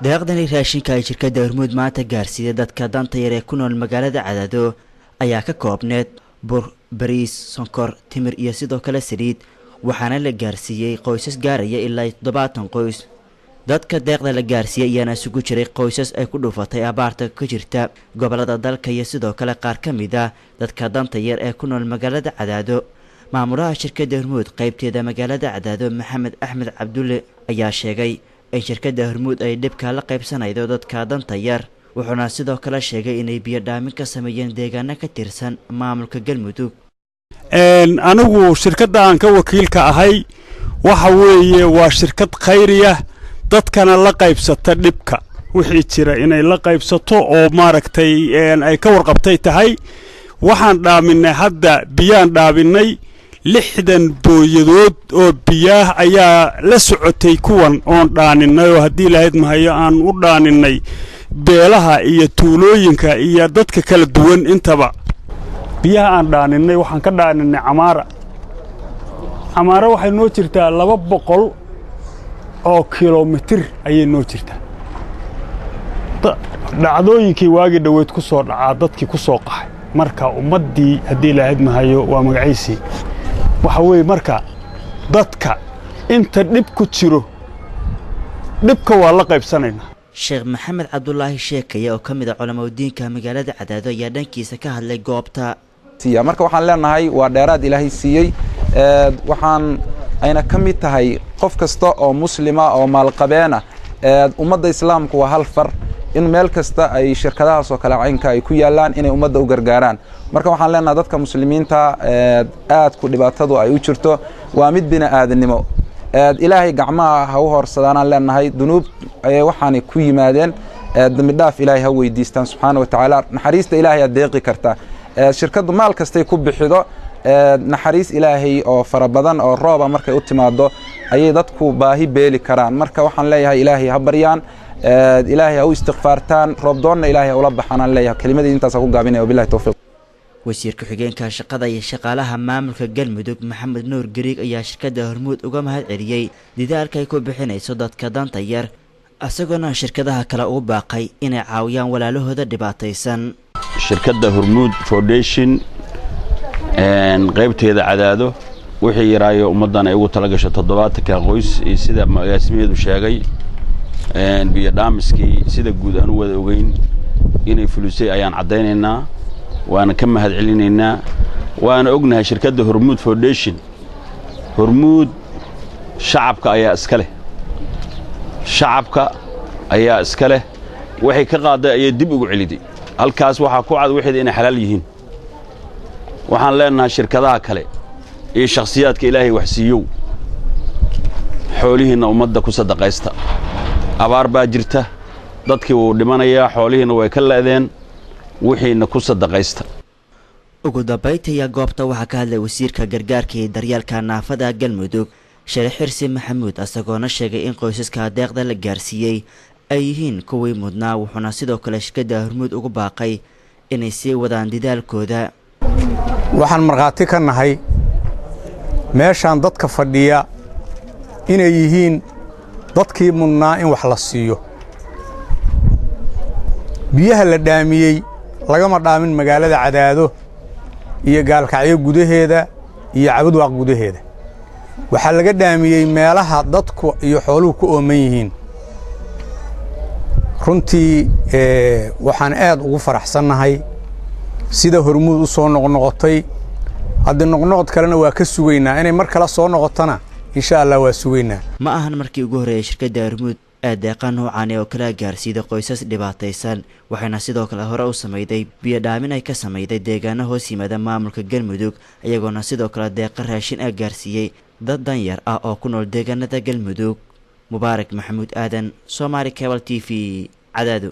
deeqdani raashinka ay shirkadda Hormuud maanta gaarsiiyay dadka danta yar ee ku nool magaalada Cadaado ayaa ka koobneed bur, bariis, sonkor, timir iyo sidoo kale saliid waxaana la gaarsiiyay qoysas gaaraya ilaa 70 qoys. dadka deeqda la gaarsiiyay ayaana isugu jiray qoysas ay ku dhufatay abaarta ka jirta gobolada dalka iyo sidoo kale qaar ka mid ah dadka danta yar ee ku nool magaalada Cadaado. maamulaha shirkadda Hormuud qaybteeda magaalada Cadaado Maxamed Axmed Cabdulle ayaa sheegay in shirkadda Hormuud ay dhibka la qaybsanaydo dadka danta yar wuxuuna sidoo kale sheegay inay biyo dhaamin ka sameeyeen deegaano ka tirsan maamulka Galmudug. anigu shirkadda aan ka wakiilka ahay waxa weeye waa shirkad khayriya dadkana la qaybsata dhibka wixii jira inay la qaybsato oo maaragtay ay ka warqabtay tahay. waxaan dhaaminay hadda biyaan dhaaminay 60 booyadood oo biyaah ayaa la socotay kuwan oon dhaaninay oo haddii lahayd mahayo aan u dhaaninay beelaha iyo tuulooyinka iyo dadka kala duwan intaba. biyaha aan dhaaninay waxaan ka dhaaninay Camaara waxay noo jirtaa 200 oo kiiloomitir ayay noo jirtaa. dhacdooyinkii waagi dhaweed ku soo dhacaa dadkii ku soo qaxay marka ummadii haddii lahayd mahayo waa magaciisii waxa weeye marka dadka inta dhib ku jiro dhibka waa la qaybsanaynaa. Sheekh Maxamed Cabdullaahi Sheekaya oo kamid ah culimada diinka magaalada Cadaado ayaa dhankiisa ka hadlay goobta. marka waxaan leenahay waa dheeraad Ilaahay siiyay waxaan ayna kamid tahay qof kasta oo muslima oo maalqabeena ummadda islaamku waa hal far in meel kasta ay shirkadahaas oo kala caynka ay ku yaalaan inay ummadda u gargaaraan. marka waxaan leenahay dadka muslimiinta aad ku dhibaatadu ay u jirto waa mid bini'aadanimo Ilaahay gacmaha ha u horsadaan leenahay dunuub waxaan ku yimaadeen dambi dhaaf Ilaahay ha weydiistaan subxaanahu wa ta'aala naxariista Ilaahay aad deeqi kartaa. shirkadu maal kastay ku bixido naxariis Ilaahay oo fara badan oo rooba markay u timaado ayay dadku baahi beeli karaan. marka waxaan leeyahay Ilaahay ha baryaan Ilaahay ha u istighfaartaan roob doonna Ilaahay ula baxaan leeyahay kalimadii intaas ku gaabinay wabillahi tawfiiq. wasiirka xigeenka shaqada iyo shaqaalaha maamulka Galmudug Maxamed Nuur Gariig ayaa shirkadda Hormuud uga mahad celiyay dadaalka ay ku bixinayso dadka danta yar asaguna shirkadaha kale u baaqay inay caawiyaan walaalahooda dhibaataysan. shirkadda Hormuud Foundation qaybteeda Cadaado wixii yaraayo ummadan ay ugu tala gashay 70 qoys sida magaasimiyeedu sheegay biyo dhaamiskii sida guud aan u wada ogeyn inay fulisay ayaan cadeynaynaa waana ka mahad celinaynaa waana ognahay shirkadda Hormuud Foundation Hormuud shacabka ayaa iska leh waxay ka qaaday ay dib ugu celiday halkaas waxa ku cad wixii inay xalaal yihiin. waxaan leenahay shirkadaha kale ee shakhsiyaadka Ilaahay wax siiyo xoolihiina ummadda ku sadaqaysta abaar baa jirta dadkii uu dhimanaya xoolihiina way ka leedeen wixiina ku sadaqaysta. ugu dambeyntii goobta waxaa ka hadlay wasiirka gargaarka iyo daryeelka naafada Galmudug Sheekh Xirsi Maxamuud asagoona sheegay in qoysaska deeqda la gaarsiiyay ay yihiin kuwii mudnaa wuxuuna sidoo kale shirkadda Hormuud ugu baaqay inay sii wadaan dadaalkooda. waxaan marqaati ka nahay meeshaan dadka fadhiya inay yihiin dadkii mudnaa in wax la siiyo. biyaha la dhaamiyey lagama dhaamin magaalada Cadaado iyo Gaalkacyo gudaheeda iyo Cabudwaaq gudaheeda waxaa laga dhaamiyey meelaha dadku iyo xooluhu ku ooman yihiin. runtii waxaan aad ugu faraxsanahay sida Hormuud u soo noqnoqotay hadda noqnoqod kalena waa ka sugaynaa inay mar kale soo noqotana insha Allah waa sugaynaa. ma ahan markii ugu horeeyay shirkadda Hormuud deeqan noocan oo kala gaarsiida qoysas dhibaataysan waxayna sidoo kale hore u sameeyay biyo dhaamin ay ka sameeyay deegaano hoos yimaada maamulka Galmudug iyagoona sidoo kale deeq raashin ay gaarsiiyay dad dan yar ah oo ku nool deegaanada Galmudug. Mubaarak Maxamuud Aadan Somali Cable TV Cadaado.